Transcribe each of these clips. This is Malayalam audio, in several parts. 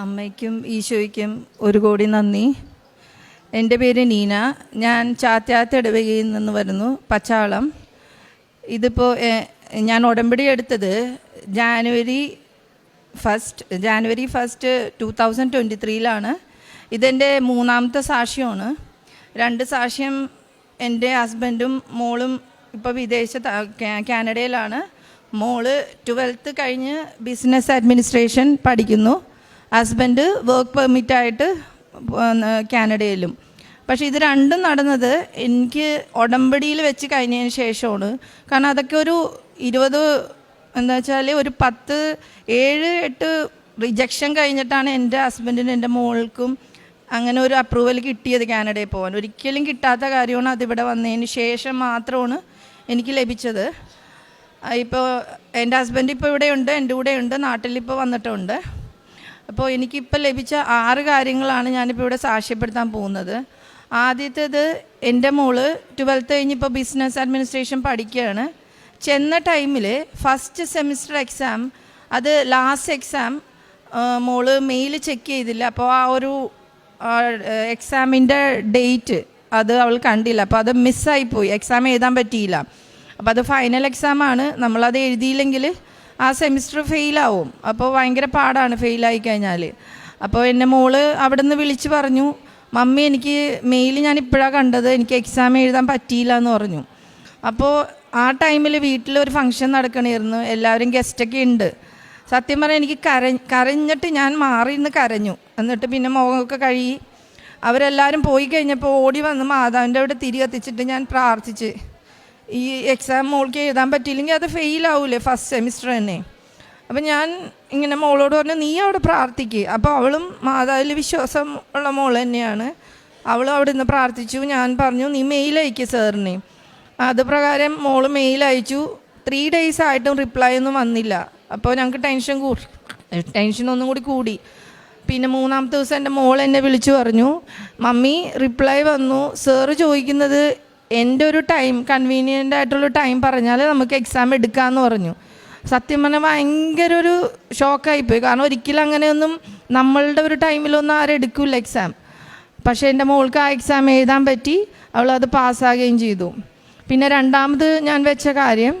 അമ്മയ്ക്കും ഈശോയ്ക്കും ഒരു കോടി നന്ദി. എൻ്റെ പേര് നീന. ഞാൻ ചാത്യാത്ത് ഇടവകയിൽ നിന്ന് വരുന്നു, പച്ചാളം. ഇതിപ്പോൾ ഞാൻ ഉടമ്പടി എടുത്തത് ജാനുവരി 1 2023 ഇതെൻ്റെ മൂന്നാമത്തെ സാക്ഷ്യമാണ്. 2 സാക്ഷ്യം എൻ്റെ ഹസ്ബൻഡും മോളും ഇപ്പോൾ കാനഡയിലാണ്. മോള് 12th കഴിഞ്ഞ് ബിസിനസ് അഡ്മിനിസ്ട്രേഷൻ പഠിക്കുന്നു. ഹസ്ബൻഡ് വർക്ക് പെർമിറ്റായിട്ട് കാനഡയിലും. പക്ഷേ ഇത് രണ്ടും നടന്നത് എനിക്ക് ഉടമ്പടിയിൽ വെച്ച് കഴിഞ്ഞതിന് ശേഷമാണ്. കാരണം അതൊക്കെ ഒരു 20 എന്താ വെച്ചാൽ ഒരു 7-8 റിജക്ഷൻ കഴിഞ്ഞിട്ടാണ് എൻ്റെ ഹസ്ബൻഡിനും എൻ്റെ മോൾക്കും അങ്ങനെ ഒരു അപ്രൂവൽ കിട്ടിയത് കാനഡയിൽ പോകാൻ. ഒരിക്കലും കിട്ടാത്ത കാര്യമാണ്. അതിവിടെ വന്നതിന് ശേഷം മാത്രമാണ് എനിക്ക് ലഭിച്ചത്. ഇപ്പോൾ എൻ്റെ ഹസ്ബൻഡ് ഇപ്പോൾ ഇവിടെയുണ്ട്, എൻ്റെ കൂടെ ഉണ്ട്, നാട്ടിലിപ്പോൾ വന്നിട്ടുണ്ട്. അപ്പോൾ എനിക്കിപ്പോൾ ലഭിച്ച 6 കാര്യങ്ങളാണ് ഞാനിപ്പോൾ ഇവിടെ സാക്ഷ്യപ്പെടുത്താൻ പോകുന്നത്. ആദ്യത്തേത്, എൻ്റെ മോള് 12th കഴിഞ്ഞിപ്പോൾ ബിസിനസ് അഡ്മിനിസ്ട്രേഷൻ പഠിക്കുകയാണ്. ചെന്ന ടൈമിൽ ഫസ്റ്റ് സെമിസ്റ്റർ എക്സാം, അത് ലാസ്റ്റ് എക്സാം മോള് മെയിൽ ചെക്ക് ചെയ്തില്ല. അപ്പോൾ ആ ഒരു എക്സാമിൻ്റെ ഡേറ്റ് അത് അവൾ കണ്ടില്ല. അപ്പോൾ അത് മിസ്സായിപ്പോയി, എക്സാം എഴുതാൻ പറ്റിയില്ല. അപ്പോൾ അത് ഫൈനൽ എക്സാമാണ്. നമ്മളത് എഴുതിയില്ലെങ്കിൽ ആ സെമിസ്റ്റർ ഫെയിലാവും. അപ്പോൾ ഭയങ്കര പാടാണ് ഫെയിലായി കഴിഞ്ഞാൽ. അപ്പോൾ എൻ്റെ മോള് അവിടെ നിന്ന് വിളിച്ച് പറഞ്ഞു, മമ്മി എനിക്ക് മെയിൽ ഞാൻ ഇപ്പോഴാണ് കണ്ടത്, എനിക്ക് എക്സാം എഴുതാൻ പറ്റിയില്ല എന്ന് പറഞ്ഞു. അപ്പോൾ ആ ടൈമിൽ വീട്ടിലൊരു ഫംഗ്ഷൻ നടക്കണമായിരുന്നു, എല്ലാവരും ഗസ്റ്റൊക്കെ ഉണ്ട്. സത്യം പറഞ്ഞാൽ എനിക്ക് കരഞ്ഞിട്ട് ഞാൻ മാറി നിന്ന് കരഞ്ഞു. എന്നിട്ട് പിന്നെ മുഖമൊക്കെ കഴുകി അവരെല്ലാവരും പോയി കഴിഞ്ഞപ്പോൾ ഓടി വന്ന് മാതാവിൻ്റെ അവിടെ തിരി കത്തിച്ചിട്ട് ഞാൻ പ്രാർത്ഥിച്ച്, ഈ എക്സാം മോൾക്ക് എഴുതാൻ പറ്റിയില്ലെങ്കിൽ അത് ഫെയിലാവൂലേ ഫസ്റ്റ് സെമിസ്റ്റർ തന്നെ. അപ്പം ഞാൻ ഇങ്ങനെ മോളോട് പറഞ്ഞു, നീ അവിടെ പ്രാർത്ഥിക്കുക. അപ്പോൾ അവളും മാതാവിൽ വിശ്വാസം ഉള്ള മോൾ തന്നെയാണ്. അവളും അവിടെ നിന്ന് പ്രാർത്ഥിച്ചു. ഞാൻ പറഞ്ഞു, നീ മെയിൽ അയക്കുക സാറിനെ. അത് പ്രകാരം മോള് മെയിൽ അയച്ചു. 3 days ആയിട്ടും റിപ്ലൈ ഒന്നും വന്നില്ല. അപ്പോൾ ഞങ്ങൾക്ക് ടെൻഷൻ ഒന്നും കൂടി കൂടി. പിന്നെ 3ാമത്തെ ദിവസം എൻ്റെ മോൾ എന്നെ വിളിച്ചു പറഞ്ഞു, മമ്മി റിപ്ലൈ വന്നു, സാറ് ചോദിക്കുന്നത് എൻ്റെ ഒരു ടൈം, കൺവീനിയൻ്റ് ആയിട്ടുള്ള ടൈം പറഞ്ഞാൽ നമുക്ക് എക്സാം എടുക്കാമെന്ന് പറഞ്ഞു. സത്യം പറഞ്ഞാൽ ഭയങ്കര ഒരു ഷോക്കായിപ്പോയി. കാരണം ഒരിക്കലും അങ്ങനെയൊന്നും നമ്മളുടെ ഒരു ടൈമിലൊന്നും ആരും എടുക്കില്ല എക്സാം. പക്ഷേ എൻ്റെ മോൾക്ക് ആ എക്സാം എഴുതാൻ പറ്റി, അവളത് പാസ്സാകുകയും ചെയ്തു. പിന്നെ 2ാമത് ഞാൻ വെച്ച കാര്യം,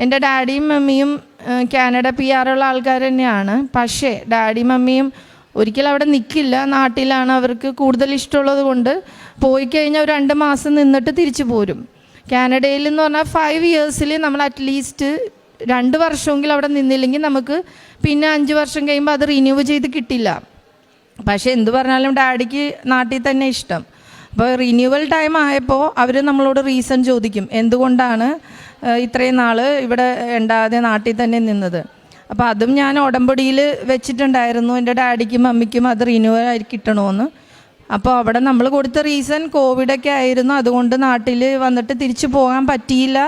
എൻ്റെ ഡാഡിയും മമ്മിയും കാനഡ PR ഉള്ള ആൾക്കാർ തന്നെയാണ്. പക്ഷേ ഡാഡിയും മമ്മിയും ഒരിക്കലും അവിടെ നിൽക്കില്ല, നാട്ടിലാണ്. അവർക്ക് കൂടുതൽ ഇഷ്ടമുള്ളത് കൊണ്ട് പോയി കഴിഞ്ഞാൽ ഒരു 2 മാസം നിന്നിട്ട് തിരിച്ചു പോരും. കാനഡയിൽ എന്ന് പറഞ്ഞാൽ 5 years നമ്മൾ അറ്റ്ലീസ്റ്റ് 2 വർഷമെങ്കിലും അവിടെ നിന്നില്ലെങ്കിൽ നമുക്ക് പിന്നെ 5 വർഷം കഴിയുമ്പോൾ അത് റിന്യൂ ചെയ്ത് കിട്ടില്ല. പക്ഷേ എന്ത് പറഞ്ഞാലും ഡാഡിക്ക് നാട്ടിൽ തന്നെ ഇഷ്ടം. അപ്പോൾ റിന്യൂവൽ ടൈം ആയപ്പോൾ അവർ നമ്മളോട് റീസൺ ചോദിക്കും, എന്തുകൊണ്ടാണ് ഇത്രയും നാൾ ഇവിടെ ഉണ്ടാകാതെ നാട്ടിൽ തന്നെ നിന്നത്. അപ്പോൾ അതും ഞാൻ ഉടമ്പടിയിൽ വെച്ചിട്ടുണ്ടായിരുന്നു, എൻ്റെ ഡാഡിക്കും മമ്മിക്കും അത് റിന്യൂവൽ ആയി കിട്ടണമെന്ന്. അപ്പോൾ അവിടെ നമ്മൾ കൊടുത്ത റീസൺ കോവിഡൊക്കെ ആയിരുന്നു, അതുകൊണ്ട് നാട്ടിൽ വന്നിട്ട് തിരിച്ചു പോകാൻ പറ്റിയില്ല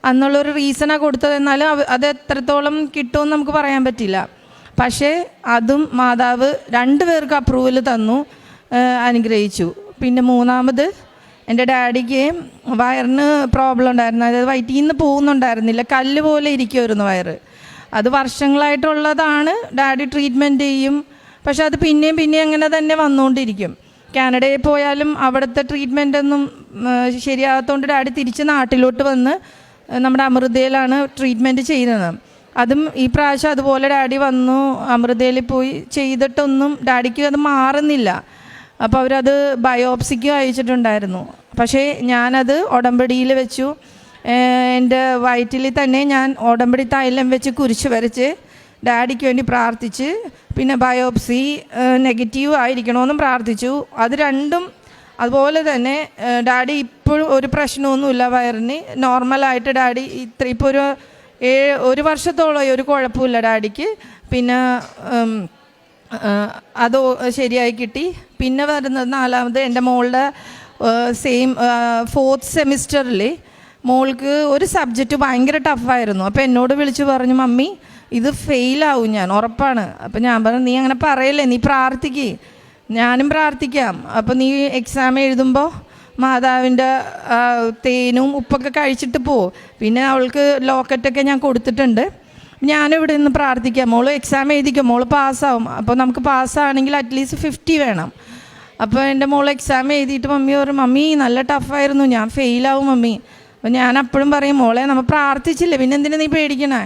എന്നുള്ളൊരു റീസണാണ് കൊടുത്തത്. എന്നാലും അത് എത്രത്തോളം കിട്ടുമെന്ന് നമുക്ക് പറയാൻ പറ്റില്ല. പക്ഷേ അതും മാതാവ് 2 പേർക്ക് അപ്രൂവൽ തന്നു, അനുഗ്രഹിച്ചു. പിന്നെ 3ാമത്, എൻ്റെ ഡാഡിക്ക് വയറിന് പ്രോബ്ലം ഉണ്ടായിരുന്നു. അതായത് വയറ്റിൽ നിന്ന് പോകുന്നുണ്ടായിരുന്നില്ല, കല്ല് പോലെ ഇരിക്കുമായിരുന്നു വയറ്. അത് വർഷങ്ങളായിട്ടുള്ളതാണ്. ഡാഡി ട്രീറ്റ്മെൻറ്റ് ചെയ്യും, പക്ഷെ അത് പിന്നെയും അങ്ങനെ തന്നെ വന്നുകൊണ്ടിരിക്കും. കാനഡയിൽ പോയാലും അവിടുത്തെ ട്രീറ്റ്മെൻറ്റൊന്നും ശരിയാകാത്തതുകൊണ്ട് ഡാഡി തിരിച്ച് നാട്ടിലോട്ട് വന്ന് നമ്മുടെ അമൃതയിലാണ് ട്രീറ്റ്മെൻറ്റ് ചെയ്യുന്നത്. അതും ഈ പ്രാവശ്യം അതുപോലെ ഡാഡി വന്നു, അമൃതയിൽ പോയി ചെയ്തിട്ടൊന്നും ഡാഡിക്ക് അത് മാറുന്നില്ല. അപ്പോൾ അവരത് ബയോപ്സിക്കും അയച്ചിട്ടുണ്ടായിരുന്നു. പക്ഷേ ഞാനത് ഉടമ്പടിയിൽ വെച്ചു. എൻ്റെ വയറ്റിൽ തന്നെ ഞാൻ ഉടമ്പടി തൈലം വെച്ച് കുരിശ് വരച്ച് ഡാഡിക്ക് വേണ്ടി പ്രാർത്ഥിച്ച്, പിന്നെ ബയോപ്സി നെഗറ്റീവ് ആയിരിക്കണമെന്നും പ്രാർത്ഥിച്ചു. അത് രണ്ടും അതുപോലെ തന്നെ ഡാഡി ഇപ്പോഴും ഒരു പ്രശ്നമൊന്നുമില്ല, വയറിന് നോർമലായിട്ട് ഡാഡി ഇപ്പോൾ ഒരു വർഷത്തോളമായി ഒരു കുഴപ്പമില്ല ഡാഡിക്ക്. പിന്നെ അത് ശരിയായി കിട്ടി. പിന്നെ വരുന്നത് 4ാമത്, എൻ്റെ മോളുടെ സെയിം 4th സെമിസ്റ്ററിൽ മോൾക്ക് ഒരു സബ്ജക്റ്റ് ഭയങ്കര ടഫായിരുന്നു. അപ്പോൾ എന്നോട് വിളിച്ച് പറഞ്ഞു, മമ്മി ഇത് ഫെയിലാവും ഞാൻ ഉറപ്പാണ്. അപ്പോൾ ഞാൻ പറഞ്ഞു, നീ അങ്ങനെ പറയല്ലേ, നീ പ്രാർത്ഥിക്ക്, ഞാനും പ്രാർത്ഥിക്കാം. അപ്പോൾ നീ എക്സാം എഴുതുമ്പോൾ മാതാവിൻ്റെ തേനും ഉപ്പൊക്കെ കഴിച്ചിട്ട് പോ. പിന്നെ അവൾക്ക് ലോക്കറ്റൊക്കെ ഞാൻ കൊടുത്തിട്ടുണ്ട്. ഞാനിവിടെ നിന്ന് പ്രാർത്ഥിക്കാം, മോള് എക്സാം എഴുതിക്കും, മോള് പാസ്സാവും. അപ്പോൾ നമുക്ക് പാസ്സാണെങ്കിൽ അറ്റ്ലീസ്റ്റ് 50 വേണം. അപ്പോൾ എൻ്റെ മോൾ എക്സാം എഴുതിയിട്ട് മമ്മി പറയും, മമ്മി നല്ല ടഫായിരുന്നു, ഞാൻ ഫെയിലാവും മമ്മി. അപ്പോൾ ഞാൻ അപ്പോഴും പറയും, മോളെ നമ്മൾ പ്രാർത്ഥിച്ചില്ലേ, പിന്നെ എന്തിനാ നീ പേടിക്കണേ?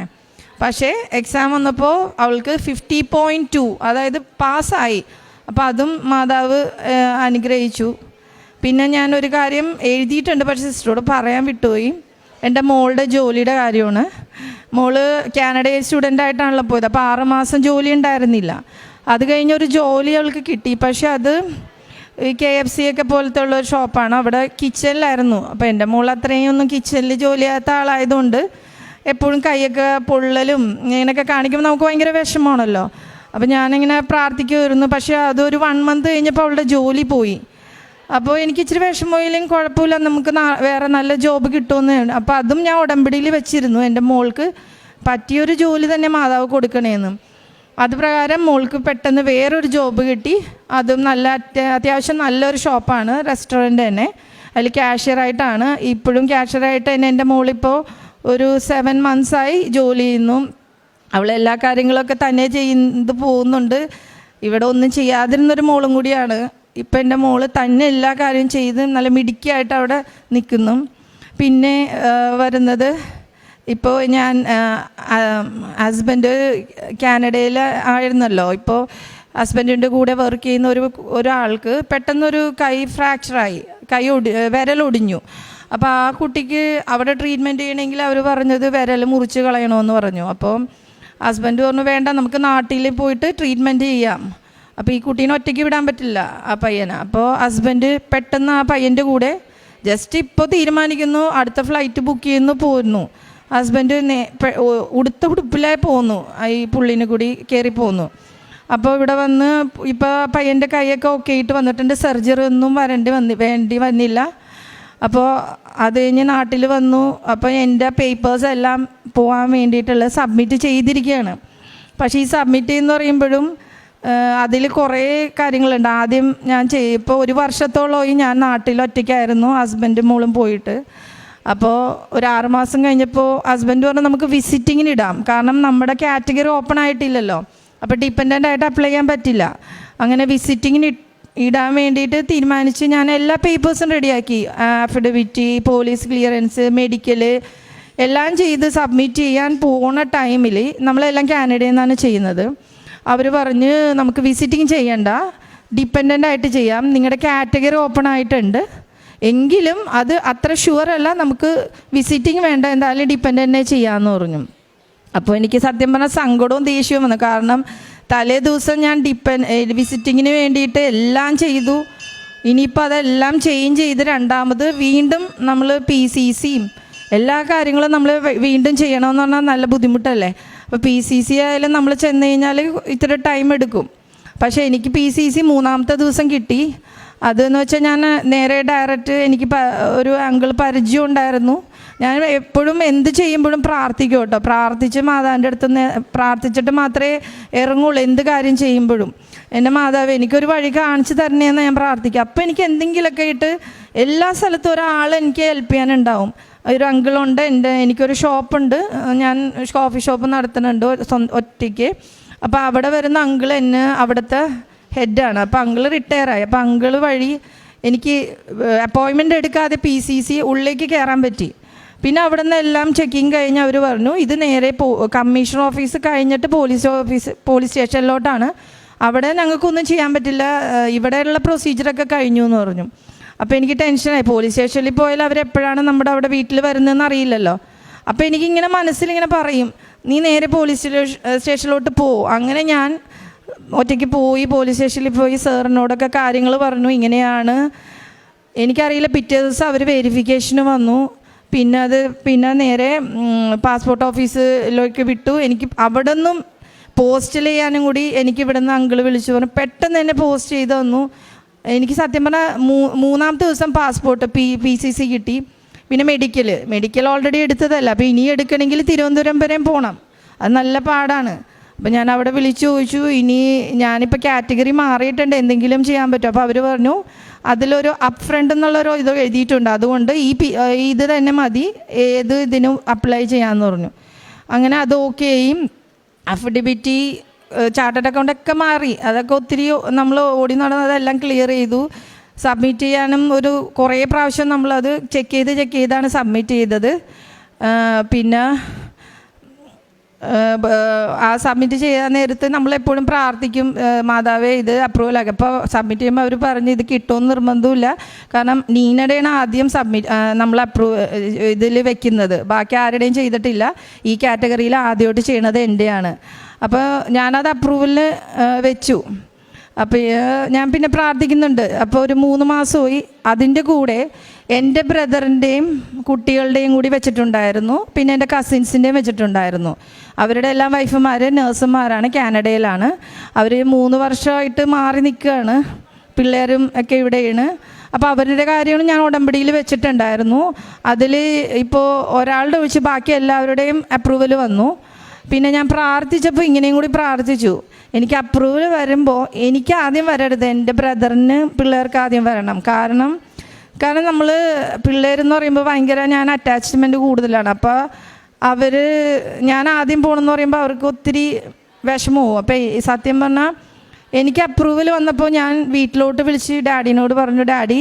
പക്ഷേ എക്സാം വന്നപ്പോൾ അവൾക്ക് 50.2, അതായത് പാസ്സായി. അപ്പോൾ അതും മാതാവ് അനുഗ്രഹിച്ചു. പിന്നെ ഞാനൊരു കാര്യം എഴുതിയിട്ടുണ്ട്, പക്ഷേ സിസ്റ്ററോട് പറയാൻ വിട്ടുപോയി. എൻ്റെ മോളുടെ ജോലിയുടെ കാര്യമാണ്. മോള് കാനഡയിൽ സ്റ്റുഡൻ്റായിട്ടാണല്ലോ പോയത്. അപ്പോൾ 6 മാസം ജോലി ഉണ്ടായിരുന്നില്ല. അത് കഴിഞ്ഞൊരു ജോലി അവൾക്ക് കിട്ടി. പക്ഷേ അത് KFC ഒക്കെ പോലത്തെ ഉള്ളൊരു ഷോപ്പാണ്. അവിടെ കിച്ചണിലായിരുന്നു. അപ്പോൾ എൻ്റെ മോൾ അത്രയും ഒന്നും കിച്ചണിൽ ജോലി ചെയ്യാത്ത ആളായതുകൊണ്ട് എപ്പോഴും കൈയൊക്കെ പൊള്ളലും ഇങ്ങനെയൊക്കെ കാണിക്കുമ്പോൾ നമുക്ക് ഭയങ്കര വിഷമമാണല്ലോ. അപ്പോൾ ഞാനിങ്ങനെ പ്രാർത്ഥിക്കുമായിരുന്നു. പക്ഷേ അതൊരു 1 മന്ത് കഴിഞ്ഞപ്പോൾ അവളുടെ ജോലി പോയി. അപ്പോൾ എനിക്ക് ഇച്ചിരി വിഷമമില്ലെങ്കിൽ കുഴപ്പമില്ല, നമുക്ക് വേറെ നല്ല ജോബ് കിട്ടുമെന്ന്. അപ്പോൾ അതും ഞാൻ ഉടമ്പടിയിൽ വെച്ചിരുന്നു, എൻ്റെ മോൾക്ക് പറ്റിയൊരു ജോലി തന്നെ മാതാവ് കൊടുക്കണേന്ന്. അത് പ്രകാരം മോൾക്ക് പെട്ടെന്ന് വേറൊരു ജോബ് കിട്ടി. അതും നല്ല അത്യാവശ്യം നല്ലൊരു ഷോപ്പാണ്, റെസ്റ്റോറൻറ്റ് തന്നെ. അതിൽ ക്യാഷ്യറായിട്ടാണ്, ഇപ്പോഴും ക്യാഷ്യറായിട്ട് തന്നെ എൻ്റെ മോളിപ്പോൾ ഒരു 7 മന്ത്സായി ജോലി ചെയ്യുന്നു. അവളെല്ലാ കാര്യങ്ങളൊക്കെ തന്നെ ചെയ്ത് പോകുന്നുണ്ട്. ഇവിടെ ഒന്നും ചെയ്യാതിരുന്നൊരു മോളും കൂടിയാണ്. ഇപ്പം എൻ്റെ മോള് തന്നെ എല്ലാ കാര്യവും ചെയ്ത് നല്ല മിടുക്കിയായിട്ട് അവിടെ നിൽക്കുന്നു. പിന്നെ വരുന്നത്, ഇപ്പോൾ ഞാൻ ഹസ്ബൻഡ് കാനഡയിൽ ആയിരുന്നല്ലോ. ഇപ്പോൾ ഹസ്ബൻഡിൻ്റെ കൂടെ വർക്ക് ചെയ്യുന്ന ഒരാൾക്ക് പെട്ടെന്നൊരു കൈ ഫ്രാക്ചറായി, വിരലൊടിഞ്ഞു. അപ്പോൾ ആ കുട്ടിക്ക് അവിടെ ട്രീറ്റ്മെൻറ്റ് ചെയ്യണമെങ്കിൽ അവർ പറഞ്ഞത് വിരൽ മുറിച്ച് കളയണമെന്ന് പറഞ്ഞു. അപ്പോൾ ഹസ്ബൻഡ് പറഞ്ഞു, വേണ്ട, നമുക്ക് നാട്ടിൽ പോയിട്ട് ട്രീറ്റ്മെൻറ്റ് ചെയ്യാം. അപ്പോൾ ഈ കുട്ടീനെ ഒറ്റയ്ക്ക് വിടാൻ പറ്റില്ല ആ പയ്യനെ. അപ്പോൾ ഹസ്ബൻഡ് പെട്ടെന്ന് ആ പയ്യൻ്റെ കൂടെ ജസ്റ്റ് ഇപ്പോൾ തീരുമാനിക്കുന്നു, അടുത്ത ഫ്ലൈറ്റ് ബുക്ക് ചെയ്യുന്നു, പോരുന്നു. ഹസ്ബൻഡ് ഉടുത്ത ഉടുപ്പിലായി പോന്നു, ഈ പുള്ളിനെ കൂടി കയറി പോന്നു. അപ്പോൾ ഇവിടെ വന്ന് ഇപ്പോൾ പയ്യൻ്റെ കൈയൊക്കെ ഓക്കെ ആയിട്ട് വന്നിട്ടുണ്ട്. സർജറി ഒന്നും വേണ്ടി വന്നില്ല. അപ്പോൾ അത് കഴിഞ്ഞ് നാട്ടിൽ വന്നു. അപ്പോൾ എൻ്റെ പേപ്പേഴ്സ് എല്ലാം പോകാൻ വേണ്ടിയിട്ടുള്ള സബ്മിറ്റ് ചെയ്തിരിക്കുകയാണ്. പക്ഷേ ഈ സബ്മിറ്റ് ചെയ്യുന്ന പറയുമ്പോഴും അതിൽ കുറേ കാര്യങ്ങളുണ്ട്. ആദ്യം ഞാൻ ഇപ്പോൾ 1 വർഷത്തോളമായി ഞാൻ നാട്ടിൽ ഒറ്റയ്ക്കായിരുന്നു, ഹസ്ബൻഡും മോളും പോയിട്ട്. അപ്പോൾ ഒരു 6 മാസം കഴിഞ്ഞപ്പോൾ ഹസ്ബൻഡ് പറഞ്ഞു, നമുക്ക് വിസിറ്റിങ്ങിന് ഇടാം, കാരണം നമ്മുടെ കാറ്റഗറി ഓപ്പൺ ആയിട്ടില്ലല്ലോ. അപ്പോൾ ഡിപ്പെൻഡൻ്റ് ആയിട്ട് അപ്ലൈ ചെയ്യാൻ പറ്റില്ല. അങ്ങനെ വിസിറ്റിങ്ങിന് ഇടാൻ വേണ്ടിയിട്ട് തീരുമാനിച്ച് ഞാൻ എല്ലാ പേപ്പേഴ്സും റെഡിയാക്കി. അഫിഡവിറ്റ്, പോലീസ് ക്ലിയറൻസ്, മെഡിക്കൽ എല്ലാം ചെയ്ത് സബ്മിറ്റ് ചെയ്യാൻ പോകുന്ന ടൈമിൽ, നമ്മളെല്ലാം കാനഡയിൽ നിന്നാണ് ചെയ്യുന്നത്, അവർ പറഞ്ഞ് നമുക്ക് വിസിറ്റിംഗ് ചെയ്യണ്ട, ഡിപ്പെൻഡൻ്റ് ആയിട്ട് ചെയ്യാം, നിങ്ങളുടെ കാറ്റഗറി ഓപ്പൺ ആയിട്ടുണ്ട്, എങ്കിലും അത് അത്ര ഷുവറല്ല, നമുക്ക് വിസിറ്റിംഗ് വേണ്ട, എന്തായാലും ഡിപ്പെൻഡൻ്റ് ചെയ്യാമെന്ന് പറഞ്ഞു. അപ്പോൾ എനിക്ക് സത്യം പറഞ്ഞാൽ സങ്കടവും ദേഷ്യവും വന്നു. കാരണം തലേ ദിവസം ഞാൻ വിസിറ്റിങ്ങിന് വേണ്ടിയിട്ട് എല്ലാം ചെയ്തു. ഇനിയിപ്പോൾ അതെല്ലാം ചേഞ്ച് ചെയ്ത് രണ്ടാമത് വീണ്ടും നമ്മൾ PCCയും എല്ലാ കാര്യങ്ങളും നമ്മൾ വീണ്ടും ചെയ്യണമെന്ന് പറഞ്ഞാൽ നല്ല ബുദ്ധിമുട്ടല്ലേ. അപ്പോൾ PCC ആയാലും നമ്മൾ ചെന്ന് കഴിഞ്ഞാൽ ഇത്ര ടൈം എടുക്കും. പക്ഷേ എനിക്ക് PCC 3-ാമത്തെ ദിവസം കിട്ടി. അതെന്ന് വെച്ചാൽ ഞാൻ നേരെ ഡയറക്റ്റ്, എനിക്ക് ഒരു അങ്കിൾ പരിചയം ഉണ്ടായിരുന്നു. ഞാൻ എപ്പോഴും എന്ത് ചെയ്യുമ്പോഴും പ്രാർത്ഥിക്കും കേട്ടോ. പ്രാർത്ഥിച്ച് മാതാവിൻ്റെ അടുത്ത് പ്രാർത്ഥിച്ചിട്ട് മാത്രമേ ഇറങ്ങുള്ളൂ എന്ത് കാര്യം ചെയ്യുമ്പോഴും. എൻ്റെ മാതാവ് എനിക്കൊരു വഴി കാണിച്ചു തരണേന്ന് ഞാൻ പ്രാർത്ഥിക്കും. അപ്പോൾ എനിക്ക് എന്തെങ്കിലുമൊക്കെ ആയിട്ട് എല്ലാ സ്ഥലത്തും ഒരാൾ എനിക്ക് ഹെൽപ്പ് ചെയ്യാനുണ്ടാവും. ഒരു അങ്കിളുണ്ട്, എനിക്കൊരു ഷോപ്പുണ്ട്, ഞാൻ കോഫി ഷോപ്പ് നടത്തുന്നുണ്ട് ഒറ്റയ്ക്ക്. അപ്പോൾ അവിടെ വരുന്ന അങ്കിൾ എന്നെ അവിടുത്തെ ഹെഡാണ്. അപ്പോൾ അങ്കിൾ റിട്ടയറായി. അപ്പോൾ അങ്കിൾ വഴി എനിക്ക് അപ്പോയിൻമെൻ്റ് എടുക്കാതെ PCC ഉള്ളിലേക്ക് കയറാൻ പറ്റി. പിന്നെ അവിടെ നിന്ന് എല്ലാം ചെക്കിങ് കഴിഞ്ഞ് അവർ പറഞ്ഞു, ഇത് നേരെ കമ്മീഷണർ ഓഫീസ് കഴിഞ്ഞിട്ട് പോലീസ് സ്റ്റേഷനിലോട്ടാണ്, അവിടെ ഞങ്ങൾക്കൊന്നും ചെയ്യാൻ പറ്റില്ല, ഇവിടെയുള്ള പ്രൊസീജിയറൊക്കെ കഴിഞ്ഞു എന്ന് പറഞ്ഞു. അപ്പോൾ എനിക്ക് ടെൻഷനായി. പോലീസ് സ്റ്റേഷനിൽ പോയാൽ അവരെപ്പോഴാണ് നമ്മുടെ അവിടെ വീട്ടിൽ വരുന്നതെന്ന് അറിയില്ലല്ലോ. അപ്പോൾ എനിക്കിങ്ങനെ മനസ്സിലിങ്ങനെ പറയും, നീ നേരെ പോലീസ് സ്റ്റേഷനിലോട്ട് പോ. അങ്ങനെ ഞാൻ ഒറ്റയ്ക്ക് പോയി പോലീസ് സ്റ്റേഷനിൽ പോയി സാറിനോടൊക്കെ കാര്യങ്ങൾ പറഞ്ഞു, ഇങ്ങനെയാണ്. എനിക്കറിയില്ല. പിറ്റേ ദിവസം അവർ വെരിഫിക്കേഷന് വന്നു. പിന്നെ നേരെ പാസ്പോർട്ട് ഓഫീസിലേക്ക് വിട്ടു. എനിക്ക് അവിടെ നിന്നും പോസ്റ്റ് ചെയ്യാനും കൂടി എനിക്ക് ഇവിടെ നിന്ന് അങ്കിൾ വിളിച്ചു പറഞ്ഞു, പെട്ടെന്ന് തന്നെ പോസ്റ്റ് ചെയ്ത് തന്നു. എനിക്ക് സത്യം പറഞ്ഞാൽ 3-ാമത്തെ ദിവസം പാസ്പോർട്ട് PCC കിട്ടി. പിന്നെ മെഡിക്കൽ ഓൾറെഡി എടുത്തതല്ല. അപ്പോൾ ഇനി എടുക്കണമെങ്കിൽ തിരുവനന്തപുരം വരെ പോകണം, അത് നല്ല പാടാണ്. അപ്പോൾ ഞാൻ അവിടെ വിളിച്ചു ചോദിച്ചു, ഇനി ഞാനിപ്പോൾ കാറ്റഗറി മാറിയിട്ടുണ്ട്, എന്തെങ്കിലും ചെയ്യാൻ പറ്റുമോ? അപ്പോൾ അവർ പറഞ്ഞു, അതിലൊരു അപ്പ് ഫ്രണ്ട് എന്നുള്ളൊരു ഇത് എഴുതിയിട്ടുണ്ട്, അതുകൊണ്ട് ഇത് തന്നെ മതി, ഏത് ഇതിനും അപ്ലൈ ചെയ്യാമെന്ന് പറഞ്ഞു. അങ്ങനെ അത് ഓക്കെയും അഫിഡവിറ്റി ചാർട്ടേഡ് അക്കൗണ്ടൊക്കെ മാറി. അതൊക്കെ ഒത്തിരി നമ്മൾ ഓടി നടന്നതെല്ലാം ക്ലിയർ ചെയ്തു. സബ്മിറ്റ് ചെയ്യാനും കുറേ പ്രാവശ്യം നമ്മളത് ചെക്ക് ചെയ്താണ് സബ്മിറ്റ് ചെയ്തത്. പിന്നെ ആ സബ്മിറ്റ് ചെയ്യാൻ നേരത്ത് നമ്മളെപ്പോഴും പ്രാർത്ഥിക്കും, മാതാവേ ഇത് അപ്രൂവൽ ആക്കി. അപ്പോൾ സബ്മിറ്റ് ചെയ്യുമ്പോൾ അവർ പറഞ്ഞ് ഇത് കിട്ടുമെന്ന് നിർബന്ധമില്ല, കാരണം നീനയുടെയാണ് ആദ്യം നമ്മൾ ഇതിൽ വെക്കുന്നത്, ബാക്കി ആരുടെയും ചെയ്തിട്ടില്ല. ഈ കാറ്റഗറിയിൽ ആദ്യമായിട്ട് ചെയ്യണത് എൻ്റെയാണ്. അപ്പോൾ ഞാനത് അപ്രൂവലിന് വെച്ചു. അപ്പോൾ ഞാൻ പിന്നെ പ്രാർത്ഥിക്കുന്നുണ്ട്. അപ്പോൾ ഒരു 3 മാസമായി. അതിൻ്റെ കൂടെ എൻ്റെ ബ്രദറിൻ്റെയും കുട്ടികളുടെയും കൂടി വെച്ചിട്ടുണ്ടായിരുന്നു, പിന്നെ എൻ്റെ കസിൻസിൻ്റെയും വെച്ചിട്ടുണ്ടായിരുന്നു. അവരുടെ എല്ലാം വൈഫുമാർ നേഴ്സുമാരാണ്, കാനഡയിലാണ്. അവർ 3 വർഷമായിട്ട് മാറി നിൽക്കുകയാണ്, പിള്ളേരും ഒക്കെ ഇവിടെയാണ്. അപ്പോൾ അവരുടെ കാര്യമാണ് ഞാൻ ഉടമ്പടിയിൽ വെച്ചിട്ടുണ്ടായിരുന്നു. അതിൽ ഇപ്പോൾ ഒരാളുടെ ഒഴിച്ച് ബാക്കി എല്ലാവരുടെയും അപ്രൂവൽ വന്നു. പിന്നെ ഞാൻ പ്രാർത്ഥിച്ചപ്പോൾ ഇങ്ങനെയും കൂടി പ്രാർത്ഥിച്ചു, എനിക്ക് അപ്രൂവൽ വരുമ്പോൾ എനിക്ക് ആദ്യം വരരുത്, എൻ്റെ ബ്രദറിന് പിള്ളേർക്ക് ആദ്യം വരണം. കാരണം നമ്മൾ പിള്ളേരെന്ന് പറയുമ്പോൾ ഭയങ്കര ഞാൻ അറ്റാച്ച്മെൻറ്റ് കൂടുതലാണ്. അപ്പോൾ ഞാൻ ആദ്യം പോകണമെന്ന് പറയുമ്പോൾ അവർക്ക് ഒത്തിരി വിഷമവും. അപ്പോൾ സത്യം പറഞ്ഞാൽ എനിക്ക് അപ്രൂവൽ വന്നപ്പോൾ ഞാൻ വീട്ടിലോട്ട് വിളിച്ച് ഡാഡിനോട് പറഞ്ഞു, ഡാഡി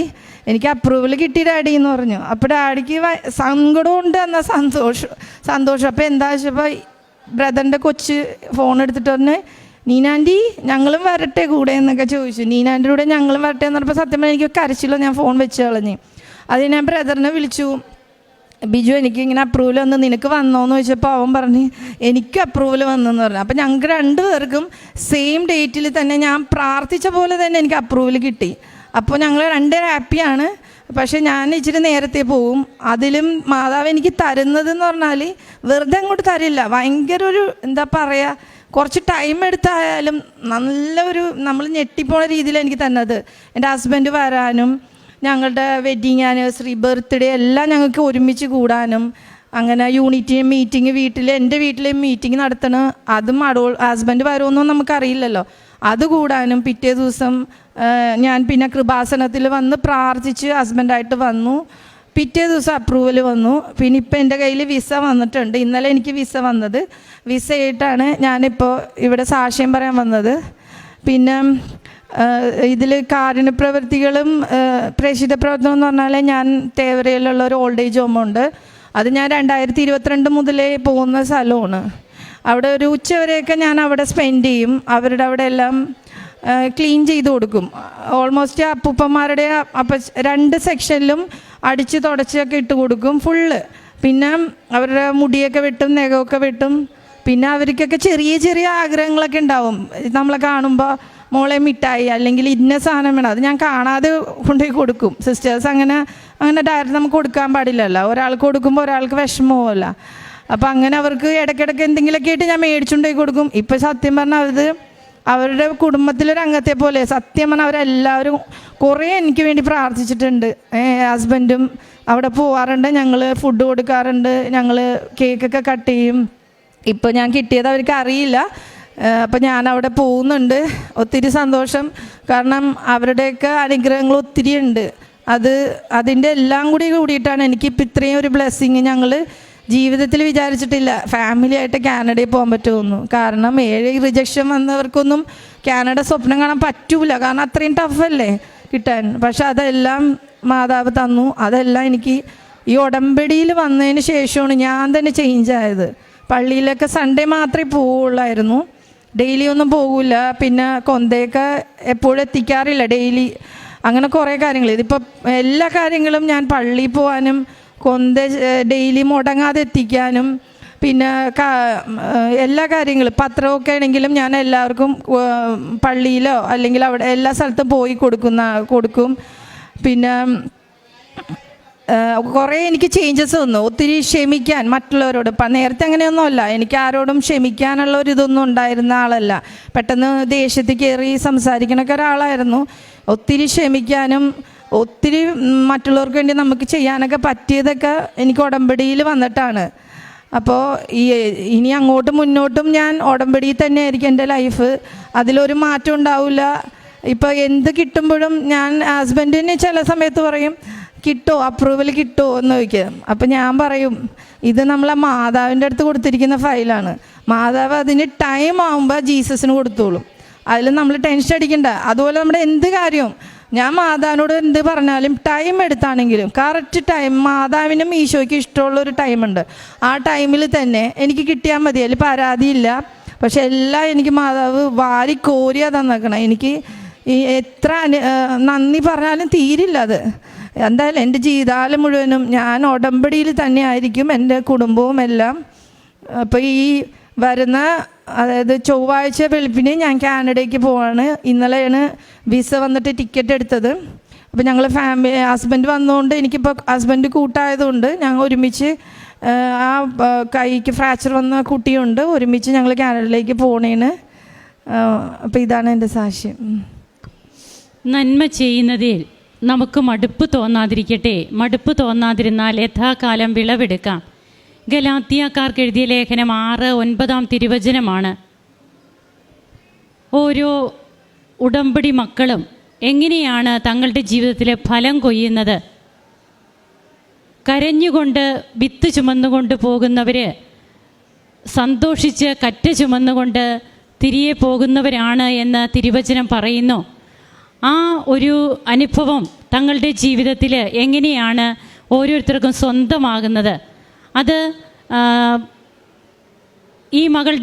എനിക്ക് അപ്രൂവൽ കിട്ടി ഡാഡി എന്ന് പറഞ്ഞു. അപ്പോൾ ഡാഡിക്ക് സങ്കടമുണ്ട് എന്നാൽ സന്തോഷം. അപ്പോൾ എന്താ വെച്ചപ്പോൾ ബ്രദറിൻ്റെ കൊച്ച് ഫോൺ എടുത്തിട്ട് പറഞ്ഞ്, നീനാൻറ്റി ഞങ്ങളും വരട്ടെ കൂടെ എന്നൊക്കെ ചോദിച്ചു. നീനാൻ്റെ കൂടെ ഞങ്ങളും വരട്ടെ എന്ന് പറഞ്ഞപ്പോൾ സത്യം പറഞ്ഞാൽ എനിക്ക് കരച്ചില്ലോ, ഞാൻ ഫോൺ വെച്ച് കളഞ്ഞ്. അത് ഞാൻ ബ്രദറിനെ വിളിച്ചു, ബിജു എനിക്ക് ഇങ്ങനെ അപ്രൂവൽ വന്ന് നിനക്ക് വന്നോന്ന് ചോദിച്ചപ്പോൾ അവൻ പറഞ്ഞ് എനിക്ക് അപ്രൂവൽ വന്നെന്ന് പറഞ്ഞു. അപ്പോൾ ഞങ്ങൾക്ക് 2 പേർക്കും സെയിം ഡേറ്റിൽ തന്നെ ഞാൻ പ്രാർത്ഥിച്ച പോലെ തന്നെ എനിക്ക് അപ്രൂവൽ കിട്ടി. അപ്പോൾ ഞങ്ങൾ 2 ഹാപ്പിയാണ്. പക്ഷേ ഞാൻ ഇച്ചിരി നേരത്തെ പോവും. അതിലും മാതാവ് എനിക്ക് തരുന്നതെന്ന് പറഞ്ഞാൽ വെറുതെ അങ്ങോട്ട് തരില്ല, ഭയങ്കര എന്താ പറയുക, കുറച്ച് ടൈം എടുത്തായാലും നമ്മൾ ഞെട്ടിപ്പോണ രീതിയിൽ എനിക്ക് തന്നത്. എൻ്റെ ഹസ്ബൻഡ് വരാനും ഞങ്ങളുടെ വെഡ്ഡിങ് ആനിവേഴ്സറി ബർത്ത്ഡേ എല്ലാം ഞങ്ങൾക്ക് ഒരുമിച്ച് കൂടാനും, അങ്ങനെ യൂണിറ്റി മീറ്റിംഗ് എൻ്റെ വീട്ടിലെ മീറ്റിംഗ് നടത്തണം. അതും ഹസ്ബൻഡ് വരുമെന്നൊന്നും നമുക്കറിയില്ലല്ലോ. അത് കൂടാനും പിറ്റേ ദിവസം ഞാൻ പിന്നെ കൃപാസനത്തിൽ വന്ന് പ്രാർത്ഥിച്ച് ഹസ്ബൻഡായിട്ട് വന്നു. പിറ്റേ ദിവസം അപ്രൂവൽ വന്നു. പിന്നെ ഇപ്പോൾ എൻ്റെ കയ്യിൽ വിസ വന്നിട്ടുണ്ട്. ഇന്നലെ എനിക്ക് വിസ വന്നത്. വിസയായിട്ടാണ് ഞാനിപ്പോൾ ഇവിടെ സാക്ഷ്യം പറയാൻ വന്നത്. പിന്നെ ഇതിൽ കാരുണ്യ പ്രവൃത്തികളും പ്രേക്ഷിത പ്രവർത്തനം എന്ന് പറഞ്ഞാൽ ഞാൻ തേവരയിലുള്ള ഒരു ഓൾഡ് ഏജ് ഹോം ഉണ്ട്. അത് ഞാൻ 2022 മുതലേ പോകുന്ന സ്ഥലമാണ്. അവിടെ ഒരു ഉച്ചവരെയൊക്കെ ഞാൻ അവിടെ സ്പെൻഡ് ചെയ്യും. അവരുടെ അവിടെ എല്ലാം ക്ലീൻ ചെയ്ത് കൊടുക്കും. ഓൾമോസ്റ്റ് അപ്പൂപ്പന്മാരുടെ 2 സെക്ഷനിലും അടിച്ച് തുടച്ചൊക്കെ ഇട്ട് കൊടുക്കും ഫുള്ള്. പിന്നെ അവരുടെ മുടിയൊക്കെ വെട്ടും, നഖമൊക്കെ വെട്ടും. പിന്നെ അവർക്കൊക്കെ ചെറിയ ചെറിയ ആഗ്രഹങ്ങളൊക്കെ ഉണ്ടാവും. നമ്മളെ കാണുമ്പോൾ മോളെ മിഠായി അല്ലെങ്കിൽ ഇന്ന സാധനം വേണം, അത് ഞാൻ കാണാതെ കൊണ്ടുപോയി കൊടുക്കും. സിസ്റ്റേഴ്സ് അങ്ങനെ ഡയറക്റ്റ് നമുക്ക് കൊടുക്കാൻ പാടില്ലല്ലോ. ഒരാൾക്ക് കൊടുക്കുമ്പോൾ ഒരാൾക്ക് വിഷമവുമല്ല. അപ്പോൾ അങ്ങനെ അവർക്ക് ഇടയ്ക്കിടയ്ക്ക് എന്തെങ്കിലുമൊക്കെ ആയിട്ട് ഞാൻ മേടിച്ചുകൊണ്ടുപോയി കൊടുക്കും. ഇപ്പോൾ സത്യം പറഞ്ഞാൽ അവരുടെ കുടുംബത്തിലൊരു അംഗത്തെ പോലെ സത്യം പറഞ്ഞാൽ അവരെല്ലാവരും കുറേ എനിക്ക് വേണ്ടി പ്രാർത്ഥിച്ചിട്ടുണ്ട്. ഹസ്ബൻഡും അവിടെ പോവാറുണ്ട്, ഞങ്ങൾ ഫുഡ് കൊടുക്കാറുണ്ട്, ഞങ്ങൾ കേക്കൊക്കെ കട്ട് ചെയ്യും. ഇപ്പോൾ ഞാൻ കിട്ടിയത് അവർക്ക് അറിയില്ല. അപ്പോൾ ഞാൻ അവിടെ പോകുന്നുണ്ട്. ഒത്തിരി സന്തോഷം, കാരണം അവരുടെയൊക്കെ അനുഗ്രഹങ്ങൾ ഒത്തിരി ഉണ്ട്. അതിൻ്റെ എല്ലാം കൂടിയിട്ടാണ് എനിക്കിപ്പോൾ ഇത്രയും ഒരു ബ്ലെസ്സിങ് ഞങ്ങൾ ജീവിതത്തിൽ വിചാരിച്ചിട്ടില്ല. ഫാമിലിയായിട്ട് കാനഡയിൽ പോകാൻ പറ്റുമെന്നു. കാരണം 7 റിജക്ഷൻ വന്നവർക്കൊന്നും കാനഡ സ്വപ്നം കാണാൻ പറ്റൂല, കാരണം അത്രയും ടഫല്ലേ കിട്ടാൻ. പക്ഷെ അതെല്ലാം മാതാവ് തന്നു. അതെല്ലാം എനിക്ക് ഈ ഉടമ്പടിയിൽ വന്നതിന് ശേഷമാണ് ഞാൻ തന്നെ ചേഞ്ച് ആയത്. പള്ളിയിലൊക്കെ സൺഡേ മാത്രമേ പോവുള്ളായിരുന്നു, ഡെയിലി ഒന്നും പോകില്ല. പിന്നെ കൊന്തയൊക്കെ എപ്പോഴും എത്തിക്കാറില്ല ഡെയിലി. അങ്ങനെ കുറേ കാര്യങ്ങൾ. ഇതിപ്പോൾ എല്ലാ കാര്യങ്ങളും ഞാൻ പള്ളിയിൽ പോകാനും കൊന്ത ഡെയിലി മുടങ്ങാതെ എത്തിക്കാനും, പിന്നെ എല്ലാ കാര്യങ്ങളും പത്രമൊക്കെ ആണെങ്കിലും ഞാൻ എല്ലാവർക്കും പള്ളിയിലോ അല്ലെങ്കിൽ അവിടെ എല്ലാ സ്ഥലത്തും പോയി കൊടുക്കും. പിന്നെ കുറേ എനിക്ക് ചേഞ്ചസ് വന്നു. ഒത്തിരി ക്ഷമിക്കാൻ മറ്റുള്ളവരോട്. നേരത്തെ അങ്ങനെയൊന്നുമല്ല, എനിക്ക് ആരോടും ക്ഷമിക്കാനുള്ള ഒരു ഇതൊന്നും ഉണ്ടായിരുന്ന ആളല്ല. പെട്ടെന്ന് ദേഷ്യത്തിൽ കയറി സംസാരിക്കണൊക്കെ ഒരാളായിരുന്നു. ഒത്തിരി ക്ഷമിക്കാനും ഒത്തിരി മറ്റുള്ളവർക്ക് വേണ്ടി നമുക്ക് ചെയ്യാനൊക്കെ പറ്റിയതൊക്കെ എനിക്ക് ഉടമ്പടിയിൽ വന്നിട്ടാണ്. അപ്പോൾ ഇനി മുന്നോട്ടും ഞാൻ ഉടമ്പടിയിൽ തന്നെ ആയിരിക്കും എൻ്റെ ലൈഫ്. അതിലൊരു മാറ്റം ഉണ്ടാവില്ല. ഇപ്പോൾ എന്ത് കിട്ടുമ്പോഴും ഞാൻ ഹസ്ബൻഡിന് ചില സമയത്ത് പറയും, കിട്ടോ, അപ്രൂവൽ കിട്ടുമോ എന്ന് ചോദിക്കും. അപ്പം ഞാൻ പറയും, ഇത് നമ്മളെ മാതാവിൻ്റെ അടുത്ത് കൊടുത്തിരിക്കുന്ന ഫയലാണ്. മാതാവ് അതിന് ടൈം ആകുമ്പോൾ ജീസസിന് കൊടുത്തോളും. അതിൽ നമ്മൾ ടെൻഷൻ അടിക്കണ്ട. അതുപോലെ നമ്മുടെ എന്ത് കാര്യവും ഞാൻ മാതാവിനോട് എന്ത് പറഞ്ഞാലും ടൈം എടുത്താണെങ്കിലും കറക്റ്റ് ടൈം, മാതാവിനും ഈശോയ്ക്കും ഇഷ്ടമുള്ളൊരു ടൈമുണ്ട്. ആ ടൈമിൽ തന്നെ എനിക്ക് കിട്ടിയാൽ മതി, അതിൽ പരാതിയില്ല. പക്ഷെ എല്ലാം എനിക്ക് മാതാവ് വാരിക്കോരിയാ തന്നേക്കണം. എനിക്ക് ഈ എത്ര നന്ദി പറഞ്ഞാലും തീരില്ല അത്. എന്തായാലും എൻ്റെ ജീവിതകാലം മുഴുവനും ഞാൻ ഉടമ്പടിയിൽ തന്നെ ആയിരിക്കും, എൻ്റെ കുടുംബവും എല്ലാം. അപ്പോൾ ഈ വരുന്ന അതായത് ചൊവ്വാഴ്ച വെളുപ്പിന് ഞാൻ കാനഡയ്ക്ക് പോവാണ്. ഇന്നലെയാണ് വിസ വന്നിട്ട് ടിക്കറ്റ് എടുത്തത്. അപ്പോൾ ഞങ്ങൾ ഫാമിലി, ഹസ്ബൻഡ് വന്നതുകൊണ്ട്, എനിക്കിപ്പോൾ ഹസ്ബൻഡ് കൂട്ടായതുകൊണ്ട് ഞങ്ങൾ ഒരുമിച്ച്, ആ കൈക്ക് ഫ്രാക്ചർ വന്ന കുട്ടിയുണ്ട്, ഒരുമിച്ച് ഞങ്ങൾ കാനഡയിലേക്ക് പോണേന്. അപ്പോൾ ഇതാണ് എൻ്റെ സാക്ഷ്യം. നന്മ ചെയ്യുന്നതിൽ നമുക്ക് മടുപ്പ് തോന്നാതിരിക്കട്ടെ. മടുപ്പ് തോന്നാതിരുന്നാൽ യഥാകാലം വിളവെടുക്കാം. ഗലാത്യക്കാർക്ക് എഴുതിയ ലേഖനം 6:9 തിരുവചനമാണ്. ഓരോ ഉടമ്പടി മക്കളും എങ്ങനെയാണ് തങ്ങളുടെ ജീവിതത്തിലെ ഫലം കൊയ്യുന്നത്? കരഞ്ഞുകൊണ്ട് വിത്ത് ചുമന്നുകൊണ്ട് പോകുന്നവർ സന്തോഷിച്ച് കറ്റ ചുമന്നുകൊണ്ട് തിരികെ പോകുന്നവരാണ് എന്ന് തിരുവചനം പറയുന്നു. ആ ഒരു അനുഭവം തങ്ങളുടെ ജീവിതത്തിൽ എങ്ങനെയാണ് ഓരോരുത്തർക്കും സ്വന്തമാകുന്നത്? അത് ഈ മകൾ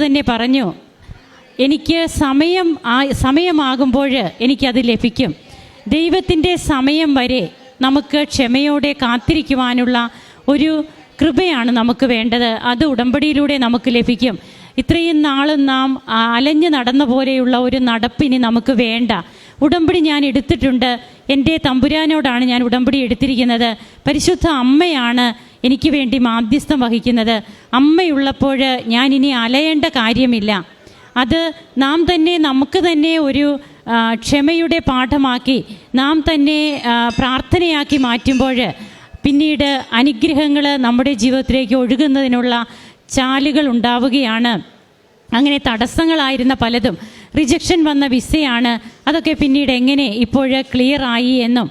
തന്നെ പറഞ്ഞു, എനിക്ക് സമയമാകുമ്പോൾ എനിക്കത് ലഭിക്കും. ദൈവത്തിൻ്റെ സമയം വരെ നമുക്ക് ക്ഷമയോടെ കാത്തിരിക്കുവാനുള്ള ഒരു കൃപയാണ് നമുക്ക് വേണ്ടത്. അത് ഉടമ്പടിയിലൂടെ നമുക്ക് ലഭിക്കും. ഇത്രയും നാളും നാം അലഞ്ഞു നടന്ന പോലെയുള്ള ഒരു നടപ്പിനി നമുക്ക് വേണ്ട. ഉടമ്പടി ഞാൻ എടുത്തിട്ടുണ്ട്. എൻ്റെ തമ്പുരാനോടാണ് ഞാൻ ഉടമ്പടി എടുത്തിരിക്കുന്നത്. പരിശുദ്ധ അമ്മയാണ് എനിക്ക് വേണ്ടി മാധ്യസ്ഥം വഹിക്കുന്നത്. അമ്മയുള്ളപ്പോൾ ഞാൻ ഇനി അലയേണ്ട കാര്യമില്ല. അത് നാം തന്നെ നമുക്ക് തന്നെ ഒരു ക്ഷമയുടെ പാഠമാക്കി നാം തന്നെ പ്രാർത്ഥനയാക്കി മാറ്റുമ്പോൾ പിന്നീട് അനുഗ്രഹങ്ങൾ നമ്മുടെ ജീവിതത്തിലേക്ക് ഒഴുകുന്നതിനുള്ള ചാലുകൾ ഉണ്ടാവുകയാണ്. അങ്ങനെ തടസ്സങ്ങളായിരുന്ന പലതും, റിജക്ഷൻ വന്ന വിസയാണ്, അതൊക്കെ പിന്നീട് എങ്ങനെ ഇപ്പോൾ ക്ലിയറായി എന്നും,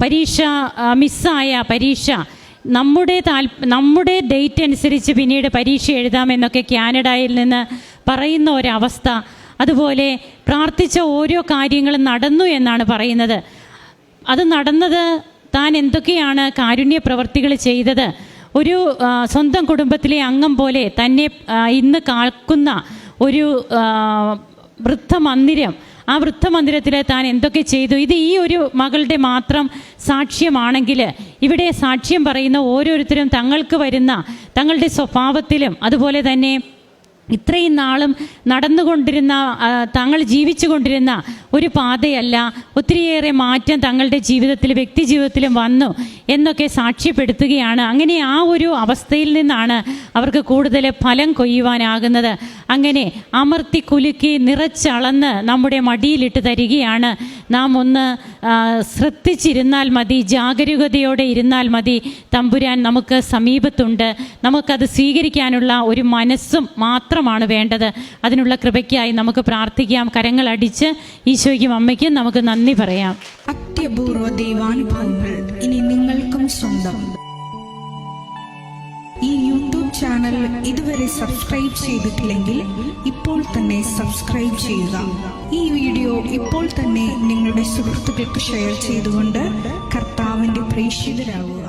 പരീക്ഷ മിസ്സായ പരീക്ഷ നമ്മുടെ ഡേറ്റ് അനുസരിച്ച് പിന്നീട് പരീക്ഷ എഴുതാമെന്നൊക്കെ കാനഡയിൽ നിന്ന് പറയുന്ന ഒരവസ്ഥ. അതുപോലെ പ്രാർത്ഥിച്ച ഓരോ കാര്യങ്ങളും നടന്നു എന്നാണ് പറയുന്നത്. അത് നടന്നത് താൻ എന്തൊക്കെയാണ് കാരുണ്യ പ്രവർത്തികൾ ചെയ്തത്, ഒരു സ്വന്തം കുടുംബത്തിലെ അംഗം പോലെ തന്നെ ഇന്ന് കാക്കുന്ന ഒരു വൃദ്ധമന്ദിരം, ആ വൃദ്ധമന്ദിരത്തിൽ താൻ എന്തൊക്കെ ചെയ്തു, ഇത് ഈ ഒരു മകളുടെ മാത്രം സാക്ഷ്യമാണെങ്കിൽ ഇവിടെ സാക്ഷ്യം പറയുന്ന ഓരോരുത്തരും തങ്ങൾക്ക് വരുന്ന തങ്ങളുടെ സ്വഭാവത്തിലും അതുപോലെ തന്നെ ഇത്രയും നാളും നടന്നുകൊണ്ടിരുന്ന തങ്ങൾ ജീവിച്ചു കൊണ്ടിരുന്ന ഒരു പാതയല്ല, ഒത്തിരിയേറെ മാറ്റം തങ്ങളുടെ ജീവിതത്തിൽ വ്യക്തി ജീവിതത്തിലും വന്നു എന്നൊക്കെ സാക്ഷ്യപ്പെടുത്തുകയാണ്. അങ്ങനെ ആ ഒരു അവസ്ഥയിൽ നിന്നാണ് അവർക്ക് കൂടുതൽ ഫലം കൊയ്യുവാനാകുന്നത്. അങ്ങനെ അമർത്തി കുലുക്കി നിറച്ചളന്ന് നമ്മുടെ മടിയിലിട്ട് തരികയാണ്. നാം ഒന്ന് ശ്രദ്ധിച്ചിരുന്നാൽ മതി, ജാഗരൂകതയോടെ ഇരുന്നാൽ മതി. തമ്പുരാൻ നമുക്ക് സമീപത്തുണ്ട്. നമുക്കത് സ്വീകരിക്കാനുള്ള ഒരു മനസ്സും മാത്രമാണ് വേണ്ടത്. അതിനുള്ള കൃപയ്ക്കായി നമുക്ക് പ്രാർത്ഥിക്കാം. കരങ്ങൾ അടിച്ച് ഈശോയ്ക്കും അമ്മയ്ക്കും നമുക്ക് നന്ദി പറയാം. അത്യപൂർവ ദൈവാനുഭവങ്ങൾ ഇനി നിങ്ങൾക്കും സ്വന്തം. ഈ യൂട്യൂബ് ചാനൽ ഇതുവരെ സബ്സ്ക്രൈബ് ചെയ്തിട്ടില്ലെങ്കിൽ ഇപ്പോൾ തന്നെ സബ്സ്ക്രൈബ് ചെയ്യുക. ഈ വീഡിയോ ഇപ്പോൾ തന്നെ നിങ്ങളുടെ സുഹൃത്തുക്കൾക്ക് ഷെയർ ചെയ്തുകൊണ്ട് കർത്താവിന്റെ പ്രേക്ഷിതരാകുക.